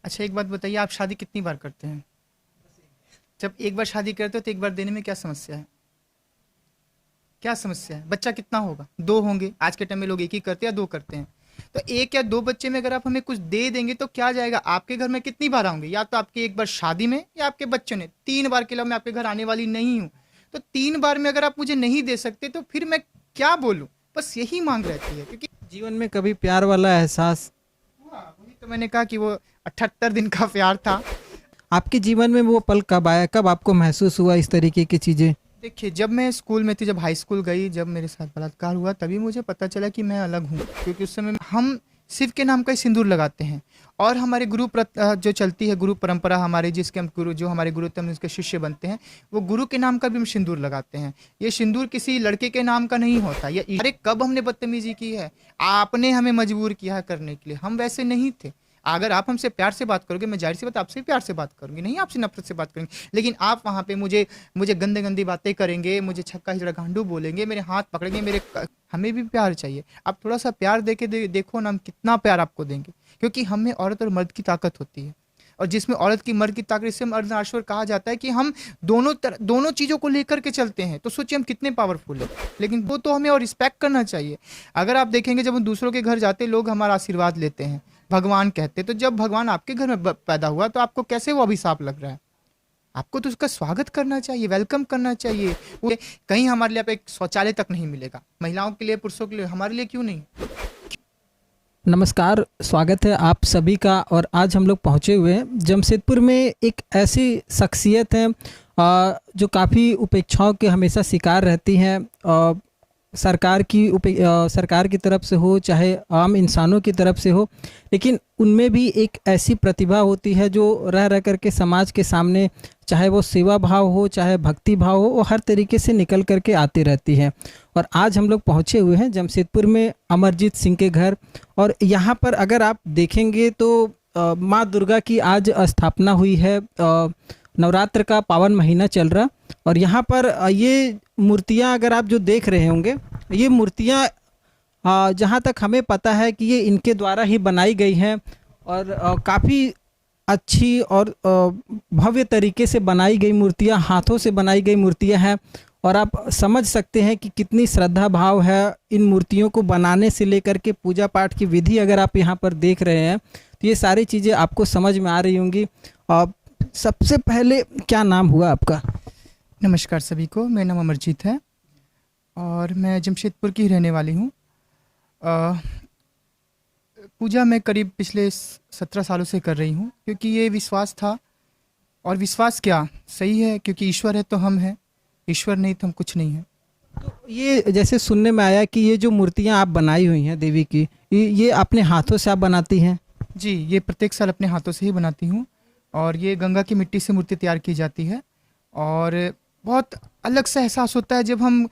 अच्छा, एक बात बताइए, आप शादी कितनी बार करते हैं? जब एक बार शादी करते हो तो एक बार देने में क्या समस्या है? क्या समस्या है? बच्चा कितना होगा? 2 होंगे। आज के टाइम में लोग 1 ही करते हैं या 2 करते हैं। तो 1 या 2 बच्चे में अगर आप हमें कुछ दे देंगे तो क्या जाएगा? आपके घर में कितनी बार आऊँगे? या तो आपके 1 बार शादी में या आपके बच्चों ने। 3 बार के अलावा मैं आपके घर आने वाली नहीं हूँ। तो 3 बार में अगर आप मुझे नहीं दे सकते तो फिर मैं क्या बोलूँ? बस यही माँग रहती है, क्योंकि जीवन में कभी प्यार वाला एहसास हुआ, वही तो मैंने कहा कि वो 78 दिन का प्यार था। आपके जीवन में वो पल कब आया, कब आपको महसूस हुआ इस तरीके की चीज़ें? देखिए, जब मैं स्कूल में थी, जब हाई स्कूल गई, जब मेरे साथ बलात्कार हुआ, तभी मुझे पता चला कि मैं अलग हूँ। क्योंकि उस समय हम शिव के नाम का ही सिंदूर लगाते हैं और हमारे जो चलती है गुरु परंपरा हमारी, जिसके हम गुरु, जो हमारे गुरु थे, हम उसके शिष्य बनते हैं, वो गुरु के नाम का भी हम सिंदूर लगाते हैं। ये सिंदूर किसी लड़के के नाम का नहीं होता। ये अरे कब हमने बदतमीजी की है? आपने हमें मजबूर किया है करने के लिए, हम वैसे नहीं थे। अगर आप हमसे प्यार से बात करोगे, मैं जाहिर सी बात आपसे प्यार से बात करूंगी, नहीं आपसे नफरत से बात करूंगी। लेकिन आप वहाँ पे मुझे मुझे गंदे गंदी बातें करेंगे, मुझे छक्का हिजड़ा गांडू बोलेंगे, मेरे हाथ पकड़ेंगे, हमें भी प्यार चाहिए। आप थोड़ा सा प्यार देखो ना, हम कितना प्यार आपको देंगे। क्योंकि हम में औरत और मर्द की ताकत होती है, और जिसमें औरत की मर्द की ताकत, इससे अर्धनारीश्वर कहा जाता है कि हम दोनों चीज़ों को लेकर के चलते हैं। तो सोचिए हम कितने पावरफुल हैं। लेकिन वो तो हमें और रिस्पेक्ट करना चाहिए। अगर आप देखेंगे, जब हम दूसरों के घर जाते, लोग हमारा आशीर्वाद लेते हैं, भगवान कहते, तो जब भगवान आपके घर में पैदा हुआ तो आपको कैसे वो अभिशाप लग रहा है? आपको तो उसका स्वागत करना चाहिए, वेलकम करना चाहिए। कहीं हमारे लिए आप एक शौचालय तक नहीं मिलेगा, महिलाओं के लिए, पुरुषों के लिए, हमारे लिए क्यों नहीं? नमस्कार, स्वागत है आप सभी का। और आज हम लोग पहुँचे हुए हैं जमशेदपुर में। एक ऐसी शख्सियत है जो काफ़ी उपेक्षाओं के हमेशा शिकार रहती हैं। सरकार की तरफ से हो, चाहे आम इंसानों की तरफ से हो, लेकिन उनमें भी एक ऐसी प्रतिभा होती है जो रह रह करके समाज के सामने, चाहे वो सेवा भाव हो, चाहे भक्ति भाव हो, वो हर तरीके से निकल करके आती रहती है। और आज हम लोग पहुँचे हुए हैं जमशेदपुर में अमरजीत सिंह के घर। और यहाँ पर अगर आप देखेंगे तो माँ दुर्गा की आज स्थापना हुई है। नवरात्र का पावन महीना चल रहा, और यहाँ पर ये मूर्तियाँ अगर आप जो देख रहे होंगे, ये मूर्तियाँ जहाँ तक हमें पता है कि ये इनके द्वारा ही बनाई गई हैं। और काफ़ी अच्छी और भव्य तरीके से बनाई गई मूर्तियाँ, हाथों से बनाई गई मूर्तियाँ हैं। और आप समझ सकते हैं कि कितनी श्रद्धा भाव है इन मूर्तियों को बनाने से लेकर के पूजा पाठ की विधि अगर आप यहाँ पर देख रहे हैं तो ये सारी चीज़ें आपको समझ में आ रही होंगी। सबसे पहले क्या नाम हुआ आपका? नमस्कार सभी को, मेरा नाम अमरजीत है और मैं जमशेदपुर की रहने वाली हूँ। पूजा मैं करीब पिछले 17 सालों से कर रही हूँ, क्योंकि ये विश्वास था। और विश्वास क्या सही है, क्योंकि ईश्वर है तो हम हैं, ईश्वर नहीं तो हम कुछ नहीं हैं। तो ये जैसे सुनने में आया कि ये जो मूर्तियाँ आप बनाई हुई हैं देवी की, ये अपने हाथों से आप बनाती हैं? जी, ये प्रत्येक साल अपने हाथों से ही बनाती हूँ। और ये गंगा की मिट्टी से मूर्ति तैयार की जाती है। और बहुत अलग सा एहसास होता है जब हम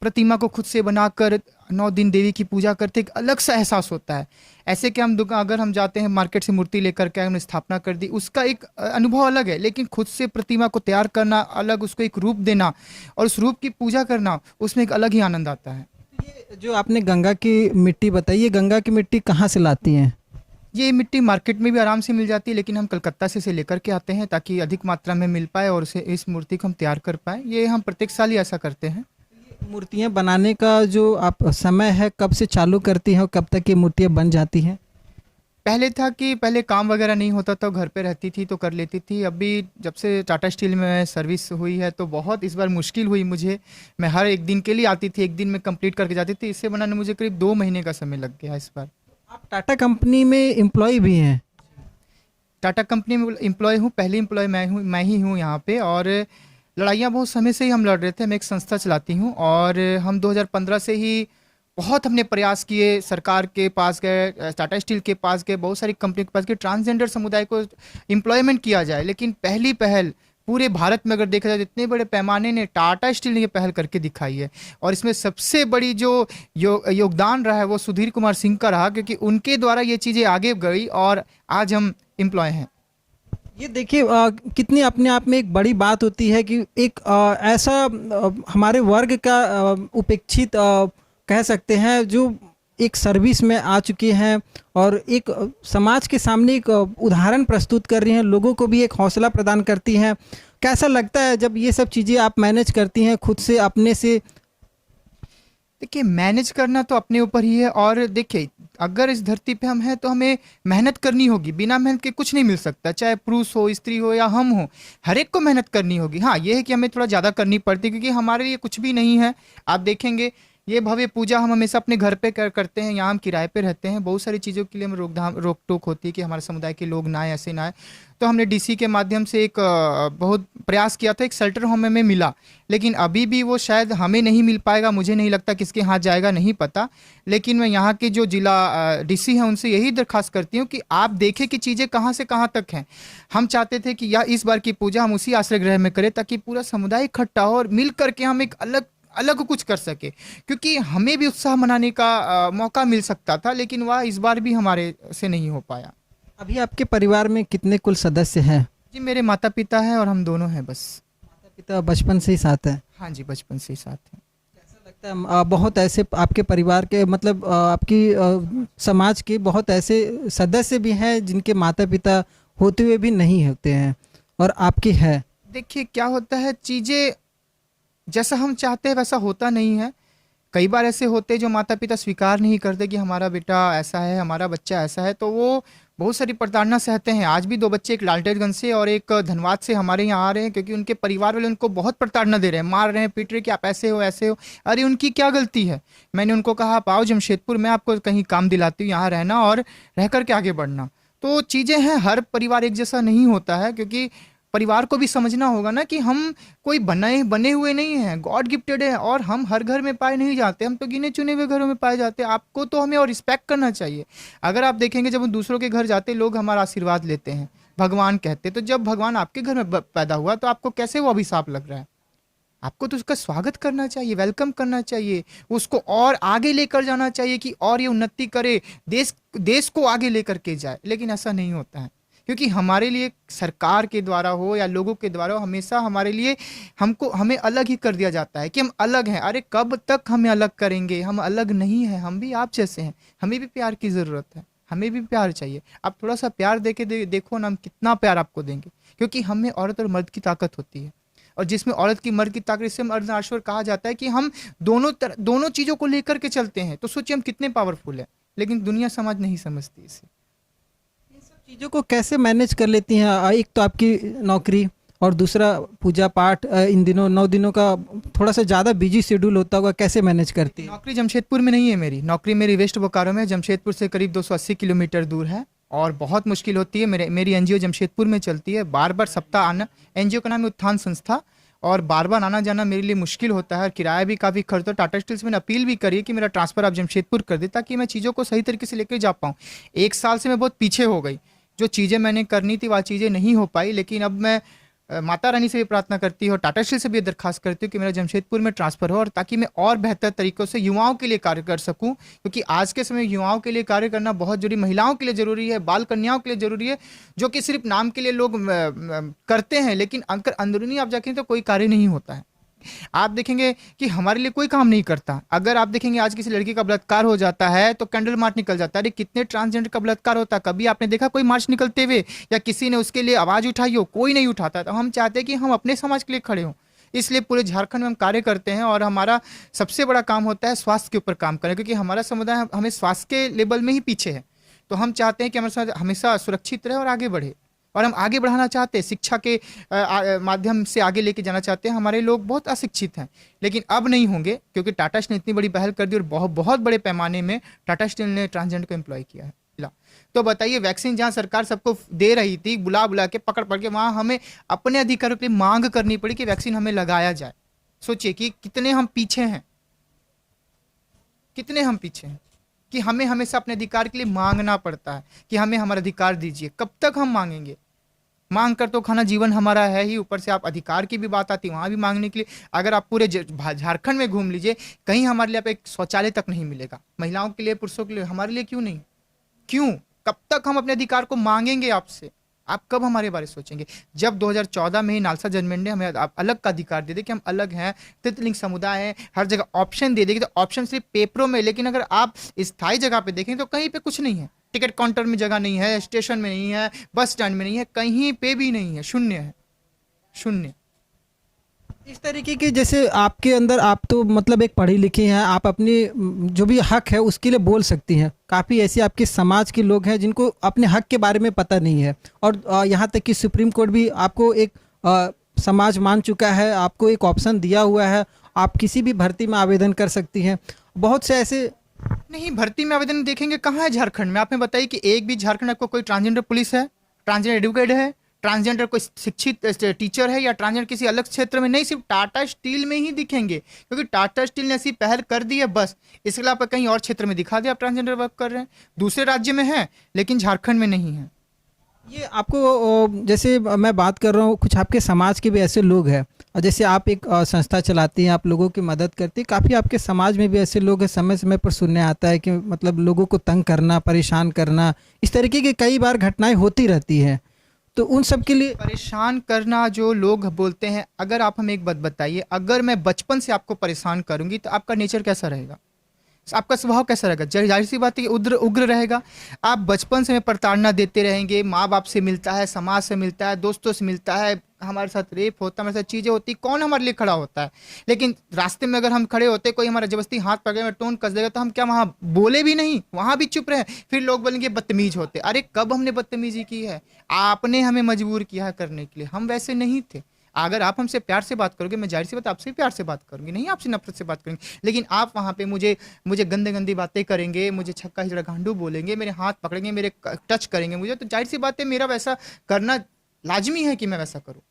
प्रतिमा को खुद से बनाकर 9 दिन देवी की पूजा करते, एक अलग सा एहसास होता है। ऐसे कि हम दुकान, अगर हम जाते हैं मार्केट से मूर्ति लेकर के, हमने स्थापना कर दी, उसका एक अनुभव अलग है। लेकिन खुद से प्रतिमा को तैयार करना अलग, उसको एक रूप देना और उस रूप की पूजा करना, उसमें एक अलग ही आनंद आता है। ये जो आपने गंगा की मिट्टी बताई, ये गंगा की मिट्टी कहाँ से लाती हैं? ये मिट्टी मार्केट में भी आराम से मिल जाती है, लेकिन हम कलकत्ता से इसे लेकर के आते हैं ताकि अधिक मात्रा में मिल पाए और इस मूर्ति को हम तैयार कर पाए। ये हम प्रत्येक साल ही ऐसा करते हैं। मूर्तियाँ बनाने का जो आप समय है, कब से चालू करती हैं और कब तक ये मूर्तियाँ बन जाती हैं? पहले था कि पहले काम वगैरह नहीं होता था, घर पे रहती थी तो कर लेती थी। अभी जब से टाटा स्टील में सर्विस हुई है तो बहुत इस बार मुश्किल हुई मुझे। मैं हर एक दिन के लिए आती थी, एक दिन में कंप्लीट करके जाती थी। इसे बनाने मुझे करीब 2 महीने का समय लग गया इस बार। आप टाटा कंपनी में एम्प्लॉय भी हैं? टाटा कंपनी में एम्प्लॉय हूँ, पहली एम्प्लॉय मैं ही हूँ यहाँ पे। और लड़ाइयाँ बहुत समय से ही हम लड़ रहे थे। मैं एक संस्था चलाती हूँ और हम 2015 से ही बहुत हमने प्रयास किए, सरकार के पास गए, टाटा स्टील के पास गए, बहुत सारी कंपनी के पास गए, ट्रांसजेंडर समुदाय को एम्प्लॉयमेंट किया जाए। लेकिन पहली पहल पूरे भारत में अगर देखा जाए तो इतने बड़े पैमाने ने टाटा स्टील ने ये पहल करके दिखाई है। और इसमें सबसे बड़ी जो योगदान रहा है वो सुधीर कुमार सिंह का रहा, क्योंकि उनके द्वारा ये चीज़ें आगे गई और आज हम एम्प्लॉय हैं। ये देखिए कितनी अपने आप में एक बड़ी बात होती है कि एक ऐसा हमारे वर्ग का उपेक्षित कह सकते हैं, जो एक सर्विस में आ चुकी हैं और एक समाज के सामने एक उदाहरण प्रस्तुत कर रही हैं, लोगों को भी एक हौसला प्रदान करती हैं। कैसा लगता है जब ये सब चीज़ें आप मैनेज करती हैं खुद से, अपने से? देखिए, मैनेज करना तो अपने ऊपर ही है। और देखिए, अगर इस धरती पे हम हैं तो हमें मेहनत करनी होगी। बिना मेहनत के कुछ नहीं मिल सकता, चाहे पुरुष हो, स्त्री हो या हम हो, हर एक को मेहनत करनी होगी। हाँ, ये है कि हमें थोड़ा ज़्यादा करनी पड़ती है, क्योंकि हमारे लिए कुछ भी नहीं है। आप देखेंगे, ये भव्य पूजा हम हमेशा अपने घर पे करते हैं। यहाँ हम किराए पे रहते हैं, बहुत सारी चीज़ों के लिए हमें रोक टोक होती है कि हमारे समुदाय के लोग ना आए, ऐसे ना आए। तो हमने डीसी के माध्यम से एक बहुत प्रयास किया था, एक शेल्टर होम हमें मिला। लेकिन अभी भी वो शायद हमें नहीं मिल पाएगा, मुझे नहीं लगता किसके हाथ जाएगा, नहीं पता। लेकिन मैं यहाँ के जो जिला डीसी हैं उनसे यही दरखास्त करती हूँ कि आप देखें कि चीज़ें कहाँ से कहाँ तक हैं। हम चाहते थे कि या इस बार की पूजा हम उसी आश्रय गृह में करें, ताकि पूरा समुदाय इकट्ठा हो और मिल करके हम एक अलग अलग कुछ कर सके, क्योंकि हमें भी उत्साह मनाने का मौका मिल सकता था, लेकिन वह इस बार भी हमारे से नहीं हो पाया। अभी आपके परिवार में कितने कुल सदस्य हैं? जी, मेरे माता पिता हैं और हम दोनों हैं बस। माता पिता बचपन से ही साथ हैं? हाँ जी, बचपन से ही साथ हैं। कैसा लगता है बहुत ऐसे आपके परिवार के, मतलब आपकी समाज के बहुत ऐसे सदस्य भी हैं जिनके माता पिता होते हुए भी नहीं होते हैं, और आपकी है? देखिए, क्या होता है, चीज़ें जैसा हम चाहते हैं वैसा होता नहीं है। कई बार ऐसे होते हैं जो माता पिता स्वीकार नहीं करते कि हमारा बेटा ऐसा है, हमारा बच्चा ऐसा है, तो वो बहुत सारी प्रताड़ना सहते हैं। आज भी 2 बच्चे, एक लालटेनगंज से और एक धनबाद से हमारे यहाँ आ रहे हैं, क्योंकि उनके परिवार वाले उनको बहुत प्रताड़ना दे रहे हैं, मार रहे हैं, पीट रहे हैं कि आप ऐसे हो, ऐसे हो। अरे, उनकी क्या गलती है? मैंने उनको कहा, आप आओ जमशेदपुर, मैं आपको कहीं काम दिलाती हूँ, यहाँ रहना और रह करके आगे बढ़ना। तो चीज़ें हैं, हर परिवार एक जैसा नहीं होता है, क्योंकि परिवार को भी समझना होगा ना कि हम कोई बने हुए नहीं हैं, गॉड गिफ्टेड है, और हम हर घर में पाए नहीं जाते, हम तो गिने चुने हुए घरों में पाए जाते हैं। आपको तो हमें और रिस्पेक्ट करना चाहिए। अगर आप देखेंगे, जब हम दूसरों के घर जाते, लोग हमारा आशीर्वाद लेते हैं, भगवान कहते, तो जब भगवान आपके घर में पैदा हुआ तो आपको कैसे वो अभिशाप लग रहा है? आपको तो उसका स्वागत करना चाहिए, वेलकम करना चाहिए, उसको और आगे लेकर जाना चाहिए कि और ये उन्नति करे, देश देश को आगे लेकर के जाए। लेकिन ऐसा नहीं होता है, क्योंकि हमारे लिए सरकार के द्वारा हो या लोगों के द्वारा हो, हमेशा हमारे लिए हमें अलग ही कर दिया जाता है कि हम अलग हैं। अरे, कब तक हमें अलग करेंगे? हम अलग नहीं हैं, हम भी आप जैसे हैं। हमें भी प्यार की ज़रूरत है, हमें भी प्यार चाहिए। आप थोड़ा सा प्यार देखो ना, हम कितना प्यार आपको देंगे, क्योंकि हमें औरत और मर्द की ताकत होती है। और जिसमें औरत की, मर्द की ताकत, इससे अर्धनारीश्वर कहा जाता है कि हम दोनों चीज़ों को लेकर के चलते हैं। तो सोचिए हम कितने पावरफुल हैं, लेकिन दुनिया समाज नहीं समझती इसे। चीज़ों को कैसे मैनेज कर लेती हैं? एक तो आपकी नौकरी और दूसरा पूजा पाठ, इन दिनों 9 दिनों का थोड़ा सा ज़्यादा बिजी शेड्यूल होता होगा, कैसे मैनेज करती हैं? नौकरी जमशेदपुर में नहीं है मेरी, नौकरी मेरी वेस्ट बोकारो में, जमशेदपुर से करीब 280 किलोमीटर दूर है, और बहुत मुश्किल होती है। मेरी एनजीओ जमशेदपुर में चलती है, बार बार सप्ताह आना। एनजीओ का नाम है उत्थान संस्था, और बार बार आना जाना मेरे लिए मुश्किल होता है, और किराया भी काफ़ी खर्च होता है। टाटा स्टील से मैंने अपील भी करी कि मेरा ट्रांसफ़र आप जमशेदपुर कर दे, ताकि मैं चीज़ों को सही तरीके से लेकर जा पाऊँ। 1 साल से मैं बहुत पीछे हो गई, जो चीज़ें मैंने करनी थी वह चीज़ें नहीं हो पाई। लेकिन अब मैं माता रानी से भी प्रार्थना करती हूँ और टाटा स्टील से भी दरखास्त करती हूँ कि मेरा जमशेदपुर में ट्रांसफ़र हो, और ताकि मैं और बेहतर तरीक़ों से युवाओं के लिए कार्य कर सकूँ, क्योंकि आज के समय युवाओं के लिए कार्य करना बहुत जरूरी, महिलाओं के लिए ज़रूरी है, बाल कन्याओं के लिए ज़रूरी है, जो कि सिर्फ नाम के लिए लोग करते हैं, लेकिन अगर अंदरूनी आप जाके तो कोई कार्य नहीं होता है। आप देखेंगे कि हमारे लिए कोई काम नहीं करता। अगर आप देखेंगे, आज किसी लड़की का बलात्कार हो जाता है तो कैंडल मार्च निकल जाता है। अरे, कितने ट्रांसजेंडर का बलात्कार होता है, कभी आपने देखा कोई मार्च निकलते हुए, या किसी ने उसके लिए आवाज़ उठाई हो? कोई नहीं उठाता। तो हम चाहते हैं कि हम अपने समाज के लिए खड़े हों, इसलिए पूरे झारखंड में हम कार्य करते हैं। और हमारा सबसे बड़ा काम होता है स्वास्थ्य के ऊपर काम करें, क्योंकि हमारा समुदाय हमें स्वास्थ्य के लेवल में ही पीछे है। तो हम चाहते हैं कि हमारे समाज हमेशा सुरक्षित रहे और आगे बढ़े, और हम आगे बढ़ाना चाहते हैं, शिक्षा के माध्यम से आगे लेके जाना चाहते हैं। हमारे लोग बहुत अशिक्षित हैं, लेकिन अब नहीं होंगे, क्योंकि टाटा स्टील ने इतनी बड़ी पहल कर दी, और बहुत बहुत बड़े पैमाने में टाटा स्टील ने ट्रांसजेंडर को एम्प्लॉय किया है। तो बताइए, वैक्सीन जहाँ सरकार सबको दे रही थी, बुला बुला के, पकड़ पकड़ के, वहाँ हमें अपने अधिकारों के लिए मांग करनी पड़ी कि वैक्सीन हमें लगाया जाए। सोचिए कि कितने हम पीछे हैं, कितने हम पीछे हैं, कि हमें हमेशा अपने अधिकार के लिए मांगना पड़ता है कि हमें हमारा अधिकार दीजिए। कब तक हम मांगेंगे? मांग कर तो खाना जीवन हमारा है ही, ऊपर से आप अधिकार की भी बात आती है वहाँ भी मांगने के लिए। अगर आप पूरे झारखंड में घूम लीजिए, कहीं हमारे लिए आप एक शौचालय तक नहीं मिलेगा, महिलाओं के लिए, पुरुषों के लिए। हमारे लिए क्यों नहीं? क्यों? कब तक हम अपने अधिकार को मांगेंगे आपसे? आप कब हमारे बारे में सोचेंगे? जब 2014 में ही नालसा जजमेंट ने हमें अलग का अधिकार दे दिया कि हम अलग हैं, तृतीय समुदाय है, हर जगह ऑप्शन दे देगी, तो ऑप्शन सिर्फ पेपरों में, लेकिन अगर आप स्थायी जगह पे देखें तो कहीं पे कुछ नहीं है। टिकट काउंटर में जगह नहीं है, स्टेशन में नहीं है, बस स्टैंड में नहीं है, कहीं पे भी नहीं है, शून्य है, शून्य। इस तरीके की, जैसे आपके अंदर, आप तो मतलब एक पढ़ी लिखी हैं, आप अपनी जो भी हक है उसके लिए बोल सकती हैं। काफ़ी ऐसे आपके समाज के लोग हैं जिनको अपने हक के बारे में पता नहीं है, और यहाँ तक कि सुप्रीम कोर्ट भी आपको एक समाज मान चुका है, आपको एक ऑप्शन दिया हुआ है, आप किसी भी भर्ती में आवेदन कर सकती हैं। बहुत से ऐसे नहीं, भर्ती में आवेदन देखेंगे कहाँ है झारखंड में? आपने बताइए कि एक भी झारखंड आपको कोई ट्रांसजेंडर पुलिस है, ट्रांसजेंडर एडवोकेट है, ट्रांसजेंडर कोई शिक्षित टीचर है, या ट्रांसजेंडर किसी अलग क्षेत्र में? नहीं, सिर्फ टाटा स्टील में ही दिखेंगे, क्योंकि टाटा स्टील ने ऐसी पहल कर दी है बस। इसके अलावा आप कहीं और क्षेत्र में दिखा दे आप ट्रांसजेंडर वर्क कर रहे हैं, दूसरे राज्य में है लेकिन झारखंड में नहीं है। ये आपको, जैसे मैं बात कर रहा हूँ, कुछ आपके समाज के भी ऐसे लोग हैं, और जैसे आप एक संस्था चलाती हैं, आप लोगों की मदद करती हैं, काफ़ी आपके समाज में भी ऐसे लोग हैं, समय समय पर सुनने आता है कि मतलब लोगों को तंग करना, परेशान करना, इस तरीके की कई बार घटनाएं होती रहती हैं। तो उन सब के लिए परेशान करना जो लोग बोलते हैं, अगर आप हमें एक बात बताइए, अगर मैं बचपन से आपको परेशान करूंगी तो आपका नेचर कैसा रहेगा? आपका स्वभाव कैसा रहेगा? जाहिर सी बात है कि उग्र उग्र रहेगा। आप बचपन से हमें प्रताड़ना देते रहेंगे, माँ बाप से मिलता है, समाज से मिलता है, दोस्तों से मिलता है, हमारे साथ रेप होता है, हमारे साथ चीज़ें होती, कौन हमारे लिए खड़ा होता है? लेकिन रास्ते में अगर हम खड़े होते, कोई हमारा जबरदस्ती हाथ पकड़े में टोन कस देगा, तो हम क्या वहाँ बोले भी नहीं, वहाँ भी चुप रहे? फिर लोग बोलेंगे बदतमीज होते। अरे कब हमने बदतमीजी की है? आपने हमें मजबूर किया है करने के लिए, हम वैसे नहीं थे। अगर आप हमसे प्यार से बात करोगे, मैं जाहिर सी बात आपसे भी प्यार से बात करूंगी, नहीं आपसे नफरत से बात करेंगे। लेकिन आप वहाँ पे मुझे मुझे गंदे गंदी बातें करेंगे, मुझे छक्का हिजड़ा गांडू बोलेंगे, मेरे हाथ पकड़ेंगे, मेरे टच करेंगे मुझे, तो जाहिर सी बात है मेरा वैसा करना लाजमी है कि मैं वैसा करूँ।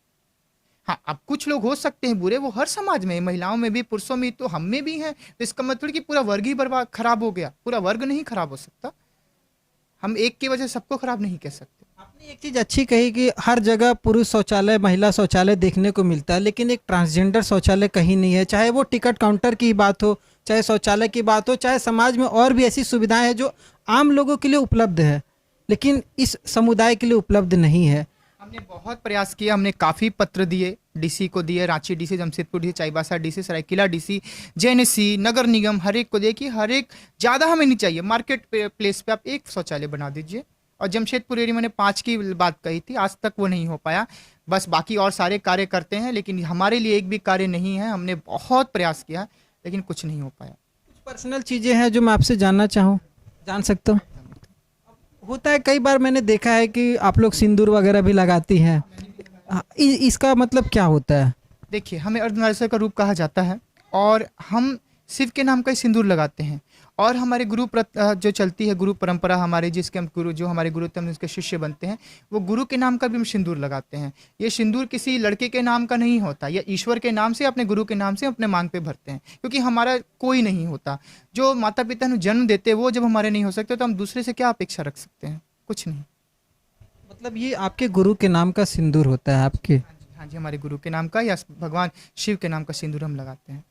हाँ, अब कुछ लोग हो सकते हैं बुरे, वो हर समाज में, महिलाओं में भी, पुरुषों में, तो हम में भी हैं, तो इसका मतलब कि पूरा वर्ग ही बर्बाद खराब हो गया। पूरा वर्ग नहीं खराब हो सकता, हम एक की वजह से सबको खराब नहीं कह सकते। आपने एक चीज़ अच्छी कही कि हर जगह पुरुष शौचालय, महिला शौचालय देखने को मिलता है, लेकिन एक ट्रांसजेंडर शौचालय कहीं नहीं है। चाहे वो टिकट काउंटर की बात हो, चाहे शौचालय की बात हो, चाहे समाज में और भी ऐसी सुविधाएं हैं जो आम लोगों के लिए उपलब्ध है, लेकिन इस समुदाय के लिए उपलब्ध नहीं है। हमने बहुत प्रयास किया, हमने काफ़ी पत्र दिए, डीसी को दिए, Ranchi DC, Jamshedpur DC, Chaibasa DC, Seraikela DC, JNSC, नगर निगम, हर एक को देखिए, हर एक, ज़्यादा हमें नहीं चाहिए, मार्केट प्लेस पे आप एक शौचालय बना दीजिए। और जमशेदपुर एरिया मैंने 5 की बात कही थी, आज तक वो नहीं हो पाया। बस बाकी और सारे कार्य करते हैं, लेकिन हमारे लिए एक भी कार्य नहीं है। हमने बहुत प्रयास किया लेकिन कुछ नहीं हो पाया। कुछ पर्सनल चीज़ें हैं जो मैं आपसे जानना चाहूँ, जान सकता हूँ? होता है, कई बार मैंने देखा है कि आप लोग सिंदूर वगैरह भी लगाती हैं, इसका मतलब क्या होता है? देखिए, हमें अर्धनारीश्वर का रूप कहा जाता है, और हम शिव के नाम का ही सिंदूर लगाते हैं। और हमारे जो चलती है गुरु परंपरा हमारे, जिसके हम गुरु, जो हमारे गुरु हम उसके शिष्य बनते हैं, वो गुरु के नाम का भी हम सिंदूर लगाते हैं। ये सिंदूर किसी लड़के के नाम का नहीं होता, या ईश्वर के नाम से, अपने गुरु के नाम से अपने मांग पे भरते हैं, क्योंकि हमारा कोई नहीं होता। जो माता पिता ने जन्म देते, वो जब हमारे नहीं हो सकते, तो हम दूसरे से क्या अपेक्षा रख सकते हैं? कुछ नहीं। मतलब ये आपके गुरु के नाम का सिंदूर होता है आपके? हाँ जी, हमारे गुरु के नाम का या भगवान शिव के नाम का सिंदूर हम लगाते हैं।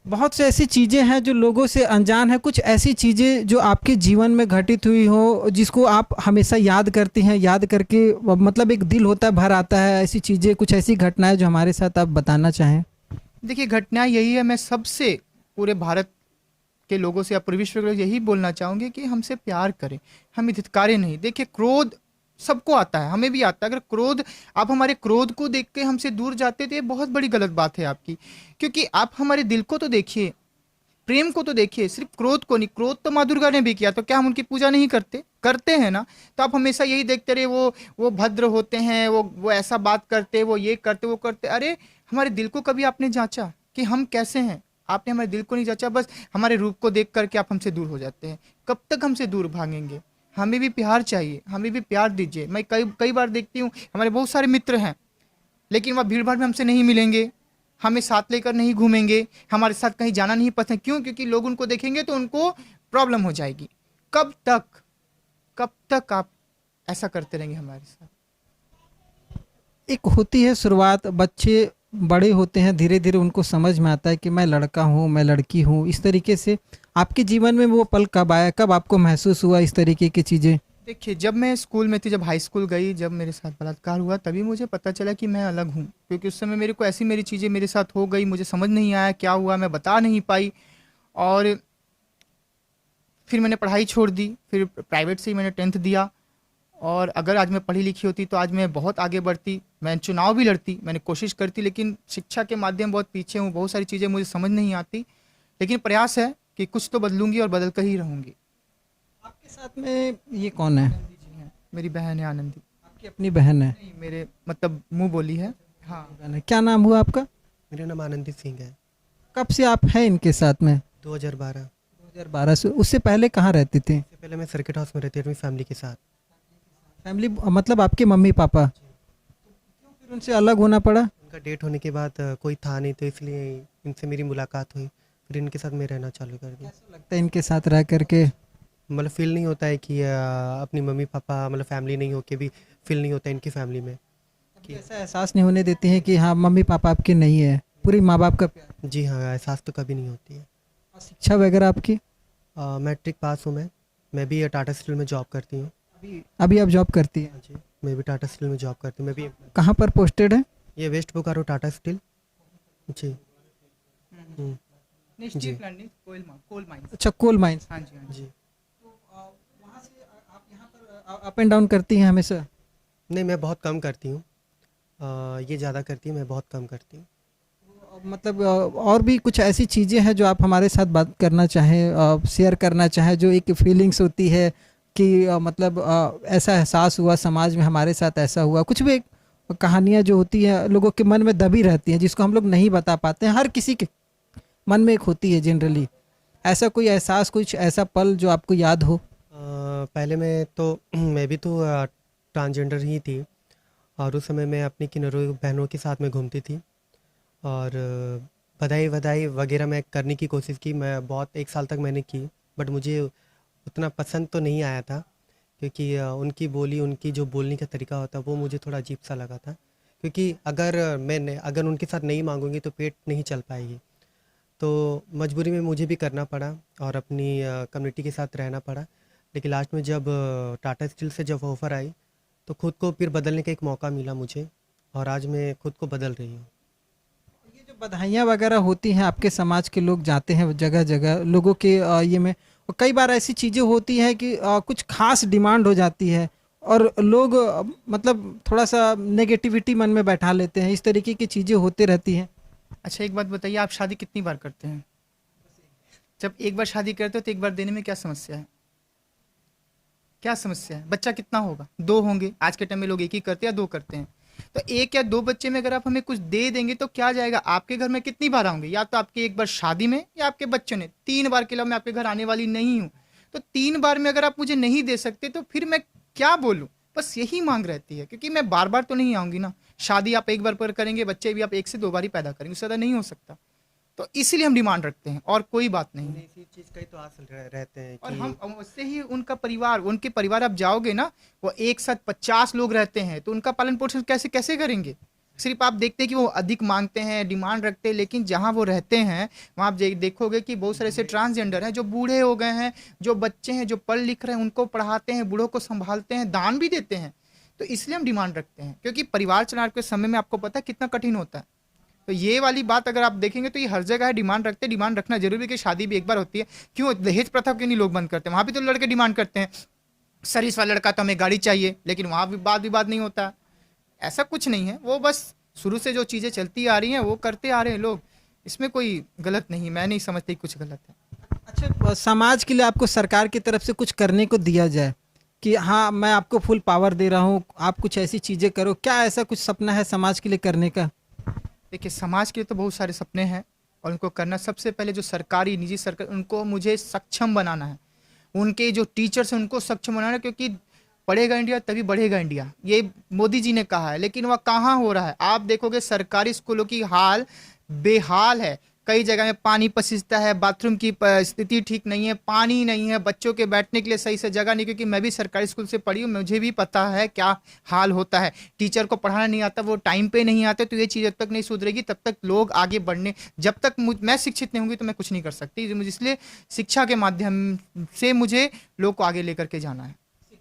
बहुत से ऐसी चीज़ें हैं जो लोगों से अनजान है, कुछ ऐसी चीज़ें जो आपके जीवन में घटित हुई हो, जिसको आप हमेशा याद करती हैं, याद करके मतलब एक दिल होता है, भर आता है, ऐसी चीज़ें, कुछ ऐसी घटनाएं जो हमारे साथ आप बताना चाहें? देखिए, घटना यही है, मैं सबसे पूरे भारत के लोगों से या पूरे विश्व के लोग यही बोलना चाहूँगी कि हमसे प्यार करें, हमें धिक्कारे नहीं। देखिए, क्रोध सबको आता है, हमें भी आता है। अगर क्रोध, आप हमारे क्रोध को देख के हमसे दूर जाते तो ये बहुत बड़ी गलत बात है आपकी, क्योंकि आप हमारे दिल को तो देखिए, प्रेम को तो देखिए, सिर्फ क्रोध को नहीं। क्रोध तो माँ दुर्गा ने भी किया, तो क्या हम उनकी पूजा नहीं करते? करते हैं ना। तो आप हमेशा यही देखते रहे, वो भद्र होते हैं, वो ऐसा बात करते, वो ये करते, वो करते। अरे हमारे दिल को कभी आपने जांचा कि हम कैसे हैं? आपने हमारे दिल को नहीं जांचा, बस हमारे रूप को देख करके आप हमसे दूर हो जाते हैं। कब तक हमसे दूर भागेंगे? हमें भी प्यार चाहिए, हमें भी प्यार दीजिए। मैं कई बार देखती हूँ, हमारे बहुत सारे मित्र हैं, लेकिन वह भीड़ भाड़ में हमसे नहीं मिलेंगे, हमें साथ लेकर नहीं घूमेंगे, हमारे साथ कहीं जाना नहीं पसंद। क्यों? क्योंकि लोग उनको देखेंगे तो उनको प्रॉब्लम हो जाएगी। कब तक आप ऐसा करते रहेंगे हमारे साथ? एक होती है शुरुआत, बच्चे बड़े होते हैं, धीरे धीरे उनको समझ में आता है कि मैं लड़का हूँ, मैं लड़की हूँ। इस तरीके से आपके जीवन में वो पल कब आया, कब आपको महसूस हुआ इस तरीके की चीज़ें? देखिए, जब मैं स्कूल में थी, जब हाई स्कूल गई, जब मेरे साथ बलात्कार हुआ, तभी मुझे पता चला कि मैं अलग हूँ। क्योंकि उस समय मेरे को ऐसी मेरी चीज़ें मेरे साथ हो गई, मुझे समझ नहीं आया क्या हुआ, मैं बता नहीं पाई। और फिर मैंने पढ़ाई छोड़ दी, फिर प्राइवेट से ही मैंने 10th दिया। और अगर आज मैं पढ़ी लिखी होती तो आज मैं बहुत आगे बढ़ती, मैं चुनाव भी लड़ती, मैंने कोशिश करती, लेकिन शिक्षा के माध्यम बहुत पीछे हूँ, बहुत सारी चीज़ें मुझे समझ नहीं आती। लेकिन प्रयास है कि कुछ तो बदलूंगी और बदल कर ही रहूंगी। आपके साथ में ये कौन है? आनंदी जी हैं, मेरी बहन है आनंदी। आपकी अपनी बहन है? नहीं, मेरे मतलब मुंह बोली है। हाँ। बहन है। क्या नाम हुआ आपका? मेरा नाम आनंदी सिंह है। कब से आप हैं इनके साथ में? 2012। 2012 से। उससे पहले कहाँ रहते थे? इससे पहले मैं सर्किट हाउस में रहती थी अपनी फैमिली के साथ। फैमिली मतलब आपके मम्मी पापा? क्यों फिर उनसे अलग होना पड़ा? उनका डेट होने के बाद कोई था नहीं, तो इसलिए इनसे मेरी मुलाकात हुई, फिर इनके साथ मैं रहना चालू कर दिया। कैसा लगता है इनके साथ रह करके? मतलब फील नहीं होता है कि अपनी मम्मी पापा मतलब फैमिली नहीं हो के भी फील नहीं होता है इनकी फैमिली में कि ऐसा एहसास नहीं होने देते हैं कि हाँ मम्मी पापा आपके नहीं है, पूरी माँ बाप का प्यार? जी हाँ, एहसास तो कभी नहीं होती है। और शिक्षा वगैरह आपकी? मैट्रिक पास हूँ मैं भी टाटा स्टील में जॉब करती हूँ। अभी आप जॉब करती हैं? हाँ जी, मैं भी टाटा स्टील में जॉब करती हूँ। मैं भी कहाँ पर पोस्टेड है? ये वेस्ट बोकारो टाटा स्टील। जी। हम्म, नहीं, जी। स्टील प्लांट नहीं, कोल माइंस। अच्छा, कोल माइंस। हाँ जी, हाँ जी। जी। वहाँ से आप यहाँ पर अप एंड डाउन करती हैं हमेशा? नहीं, मैं बहुत कम करती हूँ। ये ज़्यादा करती है, मैं बहुत कम करती हूँ। मतलब और भी कुछ ऐसी चीज़ें हैं जो आप हमारे साथ बात करना चाहें, शेयर करना चाहें, जो एक फीलिंग्स होती है कि मतलब ऐसा एहसास हुआ समाज में, हमारे साथ ऐसा हुआ, कुछ भी एक कहानियाँ जो होती हैं लोगों के मन में दबी रहती हैं, जिसको हम लोग नहीं बता पाते हैं, हर किसी के मन में एक होती है जनरली। ऐसा कोई एहसास, कुछ ऐसा पल जो आपको याद हो? पहले मैं तो मैं भी तो ट्रांसजेंडर ही थी, और उस समय मैं अपनी किन्नरों बहनों के साथ में घूमती थी, और बधाई वधाई वगैरह मैं करने की कोशिश की। मैं बहुत 1 साल तक मैंने की, बट मुझे उतना पसंद तो नहीं आया था, क्योंकि उनकी बोली, उनकी जो बोलने का तरीका होता है वो मुझे थोड़ा अजीब सा लगा था। क्योंकि अगर उनके साथ नहीं मांगूंगी तो पेट नहीं चल पाएगी, तो मजबूरी में मुझे भी करना पड़ा और अपनी कम्युनिटी के साथ रहना पड़ा। लेकिन लास्ट में जब टाटा स्टील से जब ऑफ़र आई, तो खुद को फिर बदलने का एक मौका मिला मुझे, और आज मैं खुद को बदल रही हूँ। ये जो बधाइयाँ वगैरह होती हैं, आपके समाज के लोग जाते हैं जगह जगह लोगों के ये में, और कई बार ऐसी चीज़ें होती हैं कि कुछ खास डिमांड हो जाती है और लोग मतलब थोड़ा सा नेगेटिविटी मन में बैठा लेते हैं, इस तरीके की चीज़ें होती रहती हैं। अच्छा, एक बात बताइए, आप शादी कितनी बार करते हैं? जब एक बार शादी करते हो तो एक बार देने में क्या समस्या है? क्या समस्या है? बच्चा कितना होगा? 2 होंगे। आज के टाइम में लोग एक ही करते हैं या 2 करते हैं। तो 1 या 2 बच्चे में अगर आप हमें कुछ दे देंगे तो क्या जाएगा? आपके घर में कितनी बार आऊँगे? या तो आपकी 1 बार शादी में या आपके बच्चों ने। 3 बार के अलावा मैं आपके घर आने वाली नहीं हूँ। तो 3 बार में अगर आप मुझे नहीं दे सकते तो फिर मैं क्या बोलूँ? बस यही माँग रहती है, क्योंकि मैं बार-बार तो नहीं आऊँगी ना। शादी आप 1 बार पर करेंगे, बच्चे भी आप 1 से 2 बार ही पैदा करेंगे, उससे ज़्यादा नहीं हो सकता। तो इसीलिए हम डिमांड रखते हैं और कोई बात नहीं है। इसी चीज़ का ही तो आस रहते हैं और कि हम उससे ही उनके परिवार आप जाओगे ना, वो एक साथ 50 लोग रहते हैं, तो उनका पालन पोषण कैसे कैसे करेंगे? सिर्फ आप देखते हैं कि वो अधिक मांगते हैं, डिमांड रखते हैं, लेकिन जहाँ वो रहते हैं वहाँ आप देखोगे कि बहुत सारे ऐसे ट्रांसजेंडर हैं जो बूढ़े हो गए हैं, जो बच्चे हैं जो पढ़ लिख रहे हैं, उनको पढ़ाते हैं, बूढ़ों को संभालते हैं, दान भी देते हैं। तो इसलिए हम डिमांड रखते हैं, क्योंकि परिवार चलाने के समय में आपको पता है कितना कठिन होता है। तो ये वाली बात अगर आप देखेंगे तो ये हर जगह है, डिमांड रखते हैं। डिमांड रखना जरूरी है कि शादी भी एक बार होती है। क्यों दहेज प्रथा क्यों नहीं लोग बंद करते? वहाँ भी तो लड़के डिमांड करते हैं, सर्विस वाला लड़का तो हमें गाड़ी चाहिए, लेकिन वहाँ भी विवाद नहीं होता। ऐसा कुछ नहीं है, वो बस शुरू से जो चीज़ें चलती आ रही हैं वो करते आ रहे हैं लोग। इसमें कोई गलत नहीं, मैं नहीं समझती कुछ गलत है। अच्छा, समाज के लिए आपको सरकार की तरफ से कुछ करने को दिया जाए कि हाँ मैं आपको फुल पावर दे रहा हूँ, आप कुछ ऐसी चीज़ें करो, क्या ऐसा कुछ सपना है समाज के लिए करने का? देखिए, समाज के तो बहुत सारे सपने हैं और उनको करना, सबसे पहले जो सरकारी निजी सरकार, उनको मुझे सक्षम बनाना है। उनके जो टीचर्स हैं उनको सक्षम बनाना है, क्योंकि पढ़ेगा इंडिया तभी बढ़ेगा इंडिया, ये मोदी जी ने कहा है। लेकिन वह कहाँ हो रहा है? आप देखोगे सरकारी स्कूलों की हाल बेहाल है। कई जगह में पानी पसीजता है, बाथरूम की स्थिति ठीक नहीं है, पानी नहीं है, बच्चों के बैठने के लिए सही से जगह नहीं, क्योंकि मैं भी सरकारी स्कूल से पढ़ी हूँ, मुझे भी पता है क्या हाल होता है। टीचर को पढ़ाना नहीं आता, वो टाइम पे नहीं आते। तो ये चीज़ जब तक नहीं सुधरेगी तब तक लोग आगे बढ़ने, जब तक मैं शिक्षित नहीं होंगी तो मैं कुछ नहीं कर सकती। मुझे इसलिए शिक्षा के माध्यम से मुझे लोग को आगे लेकर के जाना है।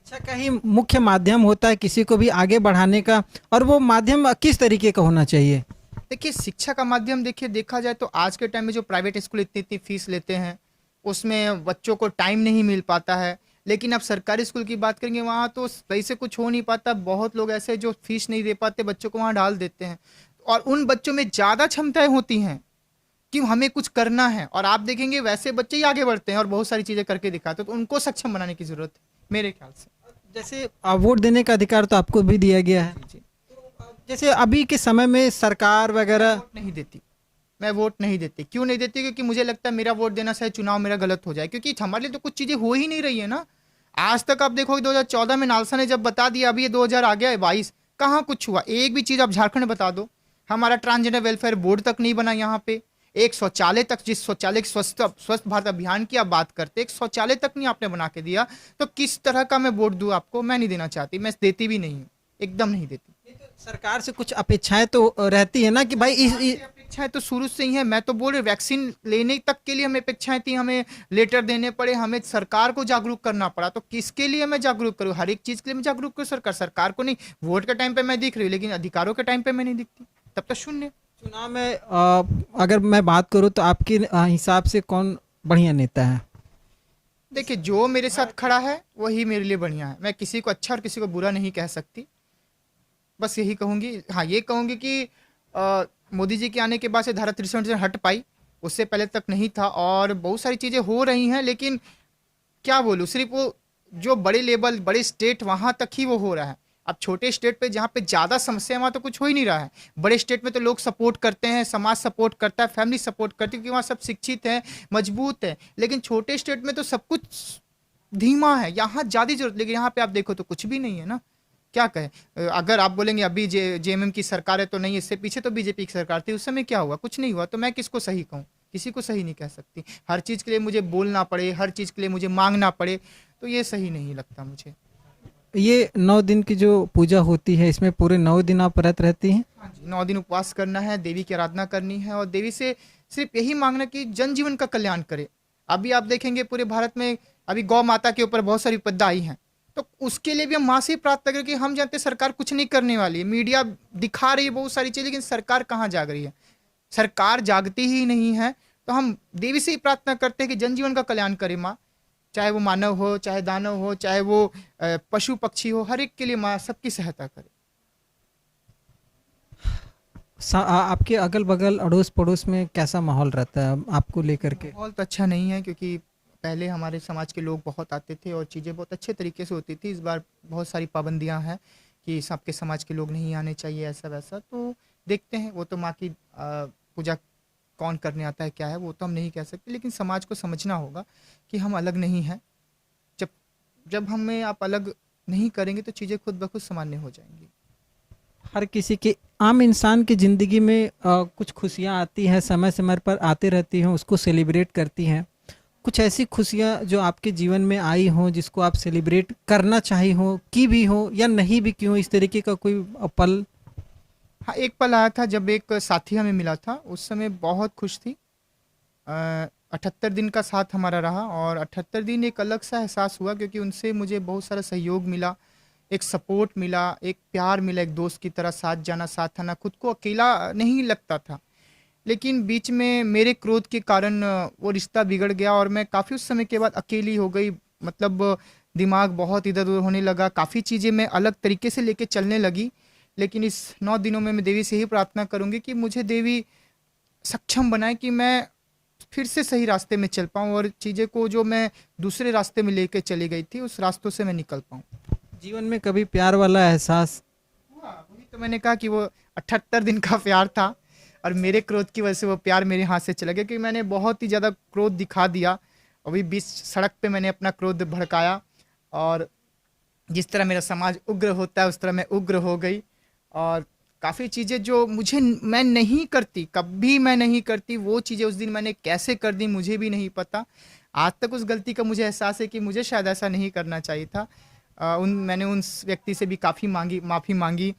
शिक्षा का ही मुख्य माध्यम होता है किसी को भी आगे बढ़ाने का, और वो माध्यम किस तरीके का होना चाहिए? देखिए, शिक्षा का माध्यम देखिए देखा जाए तो आज के टाइम में जो प्राइवेट स्कूल इतनी इतनी फीस लेते हैं, उसमें बच्चों को टाइम नहीं मिल पाता है। लेकिन अब सरकारी स्कूल की बात करेंगे, वहाँ तो सही से कुछ हो नहीं पाता। बहुत लोग ऐसे जो फीस नहीं दे पाते, बच्चों को वहाँ डाल देते हैं। और उन बच्चों में ज़्यादा क्षमताएं होती हैं कि हमें कुछ करना है, और आप देखेंगे वैसे बच्चे ही आगे बढ़ते हैं और बहुत सारी चीज़ें करके दिखाते हैं। तो उनको सक्षम बनाने की ज़रूरत है मेरे ख्याल से। जैसे वोट देने का अधिकार तो आपको भी दिया गया है, जी। जैसे अभी के समय में सरकार वगैरह वोट नहीं देती। मैं वोट नहीं देती। क्यों नहीं देती? क्योंकि मुझे लगता है मेरा वोट देना शायद चुनाव मेरा गलत हो जाए, क्योंकि हमारे लिए तो कुछ चीज़ें हो ही नहीं रही है ना। आज तक आप देखोगे 2014 में नालसा ने जब बता दिया, अभी ये 2000 आ गया है 22, कहाँ कुछ हुआ? एक भी चीज़ आप झारखंड में बता दो। हमारा ट्रांसजेंडर वेलफेयर बोर्ड तक नहीं बना यहाँ पे। एक शौचालय तक, जिस शौचालय की स्वस्थ भारत अभियान की आप बात करते, एक शौचालय तक नहीं आपने बना के दिया। तो किस तरह का मैं वोट दूँ आपको? मैं नहीं देना चाहती, मैं देती भी नहीं हूँ, एकदम नहीं देती। सरकार से कुछ अपेक्षाएं तो रहती है ना कि भाई अपेक्षाएं तो शुरू से ही है। मैं तो बोल रही, वैक्सीन लेने तक के लिए हमें अपेक्षाएं थी, हमें लेटर देने पड़े, हमें सरकार को जागरूक करना पड़ा। तो किसके लिए मैं जागरूक करूँ? हर एक चीज के लिए मैं जागरूक करूँ सरकार को नहीं। वोट के टाइम पे मैं दिख रही हूँ, लेकिन अधिकारों के टाइम पे मैं नहीं दिखती, तब तो शून्य। चुनाव में अगर मैं बात करूं तो आपके हिसाब से कौन बढ़िया नेता है? देखिए, जो मेरे साथ खड़ा है वही मेरे लिए बढ़िया है। मैं किसी को अच्छा और किसी को बुरा नहीं कह सकती। बस यही कहूंगी। हाँ, ये कहूंगी कि मोदी जी के आने के बाद से धारा 370 से हट पाई, उससे पहले तक नहीं था। और बहुत सारी चीज़ें हो रही हैं, लेकिन क्या बोलूँ, सिर्फ वो जो बड़े लेवल, बड़े स्टेट, वहाँ तक ही वो हो रहा है। अब छोटे स्टेट पे जहाँ पे ज़्यादा समस्या है, वहाँ तो कुछ हो ही नहीं रहा है। बड़े स्टेट में तो लोग सपोर्ट करते हैं, समाज सपोर्ट करता है, फैमिली सपोर्ट करती है, क्योंकि वहाँ सब शिक्षित हैं, मजबूत है। लेकिन छोटे स्टेट में तो सब कुछ धीमा है, यहाँ ज़्यादा जरूरत। लेकिन यहाँ पे आप देखो तो कुछ भी नहीं है ना। क्या कहें? अगर आप बोलेंगे अभी जेएमएम की सरकार है तो नहीं, इससे पीछे तो बीजेपी की सरकार थी, उस समय क्या हुआ? कुछ नहीं हुआ। तो मैं किसको सही कहूँ? किसी को सही नहीं कह सकती। हर चीज़ के लिए मुझे बोलना पड़े, हर चीज़ के लिए मुझे मांगना पड़े, तो ये सही नहीं लगता मुझे। ये 9 दिन की जो पूजा होती है, इसमें पूरे 9 दिन आप व्रत रहती हैं? हाँ जी, 9 दिन उपवास करना है, देवी की आराधना करनी है, और देवी से सिर्फ यही मांगना कि जनजीवन का कल्याण करे। अभी आप देखेंगे पूरे भारत में अभी गौ माता के ऊपर बहुत सारी विपदा आई हैं, तो उसके लिए भी हम माँ से ही प्रार्थना करें कि हम जानते हैं सरकार कुछ नहीं करने वाली है। मीडिया दिखा रही है बहुत सारी चीज़ें, लेकिन सरकार कहाँ जाग रही है? सरकार जागती ही नहीं है। तो हम देवी से ही प्रार्थना करते हैं कि जनजीवन का कल्याण करे माँ। चाहे वो मानव हो, चाहे दानव हो, चाहे वो पशु पक्षी हो, हर एक के लिए माँ सबकी सहायता करे। आपके अगल बगल अड़ोस पड़ोस में कैसा माहौल रहता है आपको लेकर के? माहौल तो अच्छा नहीं है, क्योंकि पहले हमारे समाज के लोग बहुत आते थे और चीज़ें बहुत अच्छे तरीके से होती थी। इस बार बहुत सारी पाबंदियां हैं कि सबके समाज के लोग नहीं आने चाहिए, ऐसा वैसा। तो देखते हैं, वो तो माँ की पूजा कौन करने आता है क्या है वो तो हम नहीं कह सकते। लेकिन समाज को समझना होगा कि हम अलग नहीं हैं। जब जब हमें आप अलग नहीं करेंगे तो चीज़ें खुद ब खुद सामान्य हो जाएंगी। हर किसी के, आम इंसान की ज़िंदगी में कुछ खुशियाँ आती हैं, समय समय पर आते रहती हैं, उसको सेलिब्रेट करती हैं। कुछ ऐसी खुशियाँ जो आपके जीवन में आई हों, जिसको आप सेलिब्रेट करना चाही हो, की भी हो या नहीं भी की हो, इस तरीके का कोई पल? हाँ, एक पल आया था जब एक साथी हमें मिला था, उस समय बहुत खुश थी। 78 दिन का साथ हमारा रहा, और 78 दिन एक अलग सा एहसास हुआ, क्योंकि उनसे मुझे बहुत सारा सहयोग मिला, एक सपोर्ट मिला, एक प्यार मिला, एक दोस्त की तरह साथ जाना, साथ आना। खुद को अकेला नहीं लगता था। लेकिन बीच में मेरे क्रोध के कारण वो रिश्ता बिगड़ गया, और मैं काफ़ी उस समय के बाद अकेली हो गई। मतलब दिमाग बहुत इधर उधर होने लगा, काफ़ी चीज़ें मैं अलग तरीके से लेके चलने लगी। लेकिन इस 9 दिनों में मैं देवी से ही प्रार्थना करूंगी कि मुझे देवी सक्षम बनाए कि मैं फिर से सही रास्ते में चल पाऊँ, और चीज़ें को जो मैं दूसरे रास्ते में लेके चली गई थी, उस रास्तों से मैं निकल पाऊँ। जीवन में कभी प्यार वाला एहसास हुआ, वही तो मैंने कहा कि वो 78 दिन का प्यार था, और मेरे क्रोध की वजह से वो प्यार मेरे हाथ से चला गया, क्योंकि मैंने बहुत ही ज़्यादा क्रोध दिखा दिया। अभी बीच सड़क पे मैंने अपना क्रोध भड़काया, और जिस तरह मेरा समाज उग्र होता है उस तरह मैं उग्र हो गई। और काफ़ी चीज़ें जो मैं नहीं करती, कभी मैं नहीं करती, वो चीज़ें उस दिन मैंने कैसे कर दी मुझे भी नहीं पता। आज तक उस गलती का मुझे एहसास है कि मुझे शायद ऐसा नहीं करना चाहिए था। मैंने उन व्यक्ति से भी काफ़ी माफ़ी मांगी।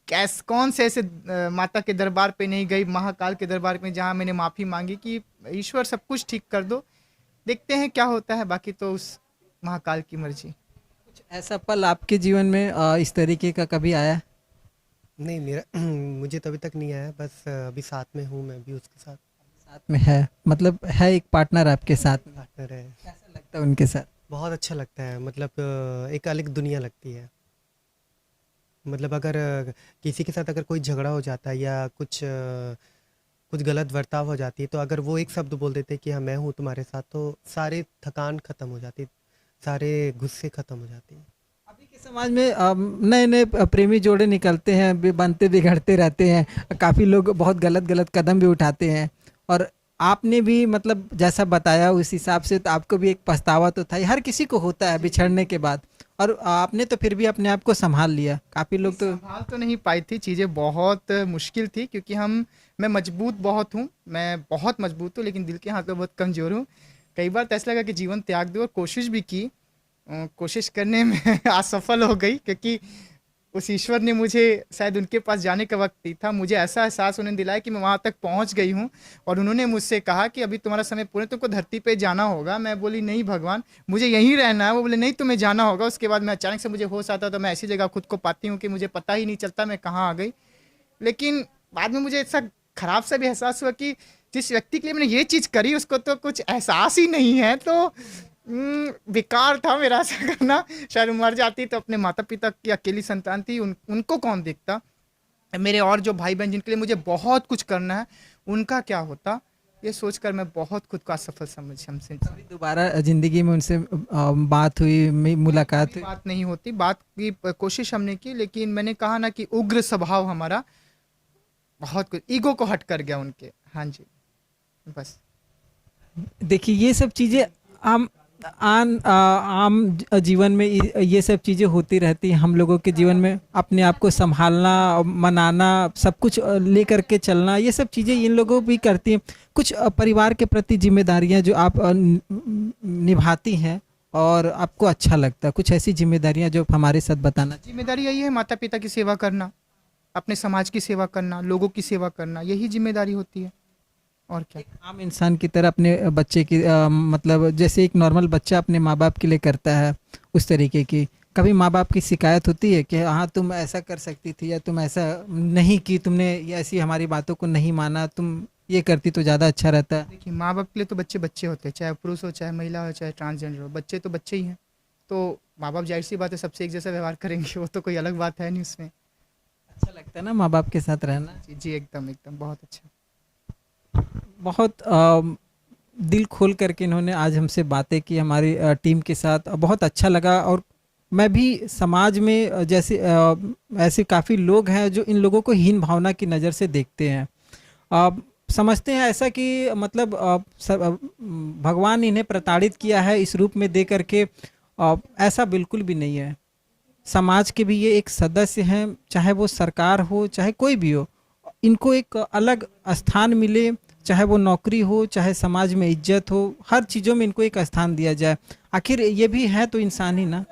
कौन से ऐसे माता के दरबार पे नहीं गई, महाकाल के दरबार पे, जहाँ मैंने माफ़ी मांगी कि ईश्वर सब कुछ ठीक कर दो। देखते हैं क्या होता है, बाकी तो उस महाकाल की मर्जी। कुछ ऐसा पल आपके जीवन में इस तरीके का कभी आया? नहीं, मेरा मुझे तो अभी तक नहीं आया, बस अभी साथ में हूँ मैं भी उसके साथ, साथ में है, मतलब है एक पार्टनर आपके साथ में। पार्टनर है। कैसा लगता है उनके साथ? बहुत अच्छा लगता है, मतलब एक अलग दुनिया लगती है। मतलब अगर किसी के साथ अगर कोई झगड़ा हो जाता है या कुछ गलत बर्ताव हो जाती है, तो अगर वो एक शब्द बोल देते कि हाँ मैं हूँ तुम्हारे साथ, तो सारे थकान खत्म हो जाती, सारे गुस्से खत्म हो जाते हैं। अभी के समाज में नए नए प्रेमी जोड़े निकलते हैं, बनते बिगड़ते रहते हैं, काफ़ी लोग बहुत गलत गलत कदम भी उठाते हैं। और आपने भी मतलब जैसा बताया उस हिसाब से तो आपको भी एक पछतावा तो था ही, हर किसी को होता है बिछड़ने के बाद। और आपने तो फिर भी अपने आप को संभाल लिया, काफ़ी लोग तो। संभाल तो नहीं पाई थी, चीज़ें बहुत मुश्किल थी क्योंकि मैं मजबूत बहुत हूँ, मैं बहुत मजबूत हूँ लेकिन दिल के हाथ में बहुत कमज़ोर हूँ। कई बार तो ऐसा लगा कि जीवन त्याग दूँ और कोशिश भी की, कोशिश करने में असफल हो गई क्योंकि उस ईश्वर ने मुझे शायद उनके पास जाने का वक्त नहीं था, मुझे ऐसा एहसास उन्होंने दिलाया कि मैं वहाँ तक पहुँच गई हूँ और उन्होंने मुझसे कहा कि अभी तुम्हारा समय पूरा, तुमको धरती पे जाना होगा। मैं बोली नहीं भगवान, मुझे यहीं रहना है। वो बोले नहीं तुम्हें जाना होगा। उसके बाद मैं अचानक से मुझे होश आता तो मैं ऐसी जगह खुद को पाती हूँ कि मुझे पता ही नहीं चलता मैं कहाँ आ गई। लेकिन बाद में मुझे ऐसा खराब सा भी एहसास हुआ कि जिस व्यक्ति के लिए मैंने ये चीज़ करी उसको तो कुछ एहसास ही नहीं है, तो बेकार था मेरा ऐसा करना। शायद मर जाती तो अपने माता पिता की अकेली संतान थी, उनको कौन देखता। मेरे और जो भाई बहन जिनके लिए मुझे बहुत कुछ करना है उनका क्या होता, ये सोचकर मैं बहुत खुद को असफल समझ हमसे कभी दोबारा ज़िंदगी में उनसे बात हुई, मुलाकात हुई? बात नहीं होती। बात की कोशिश हमने की लेकिन मैंने कहा ना कि उग्र स्वभाव हमारा बहुत कुछ ईगो को हट कर गया उनके। हाँ जी, बस। देखिए ये सब चीज़ें आम जीवन में ये सब चीज़ें होती रहती हैं हम लोगों के जीवन में। अपने आप को संभालना, मनाना, सब कुछ लेकर के चलना, ये सब चीज़ें इन लोगों भी करती हैं। कुछ परिवार के प्रति जिम्मेदारियां जो आप निभाती हैं और आपको अच्छा लगता है, कुछ ऐसी जिम्मेदारियां जो आप हमारे साथ बताना चाहिए। जिम्मेदारी यही है, माता पिता की सेवा करना, अपने समाज की सेवा करना, लोगों की सेवा करना, यही जिम्मेदारी होती है और क्या। एक आम इंसान की तरह अपने बच्चे की मतलब जैसे एक नॉर्मल बच्चा अपने माँ बाप के लिए करता है, उस तरीके की कभी माँ बाप की शिकायत होती है कि हाँ तुम ऐसा कर सकती थी या तुम ऐसा नहीं की, तुमने ये ऐसी हमारी बातों को नहीं माना, तुम ये करती तो ज़्यादा अच्छा रहता है? देखिए, माँ बाप के लिए तो बच्चे बच्चे होते हैं, चाहे पुरुष हो, चाहे महिला हो, चाहे ट्रांसजेंडर हो, बच्चे तो बच्चे ही हैं। तो माँ बाप जाहिर सी बात है सबसे एक जैसा व्यवहार करेंगे, वो तो कोई अलग बात है नहीं उसमें। अच्छा लगता है ना माँ बाप के साथ रहना? जी जी, एकदम एकदम बहुत अच्छा। बहुत दिल खोल करके इन्होंने आज हमसे बातें की हमारी टीम के साथ, बहुत अच्छा लगा। और मैं भी समाज में जैसे ऐसे काफ़ी लोग हैं जो इन लोगों को हीन भावना की नज़र से देखते हैं, समझते हैं ऐसा कि मतलब भगवान इन्हें प्रताड़ित किया है इस रूप में दे करके। ऐसा बिल्कुल भी नहीं है। समाज के भी ये एक सदस्य हैं, चाहे वो सरकार हो चाहे कोई भी हो, इनको एक अलग स्थान मिले, चाहे वो नौकरी हो चाहे समाज में इज्जत हो, हर चीज़ों में इनको एक स्थान दिया जाए। आखिर ये भी है तो इंसान ही ना।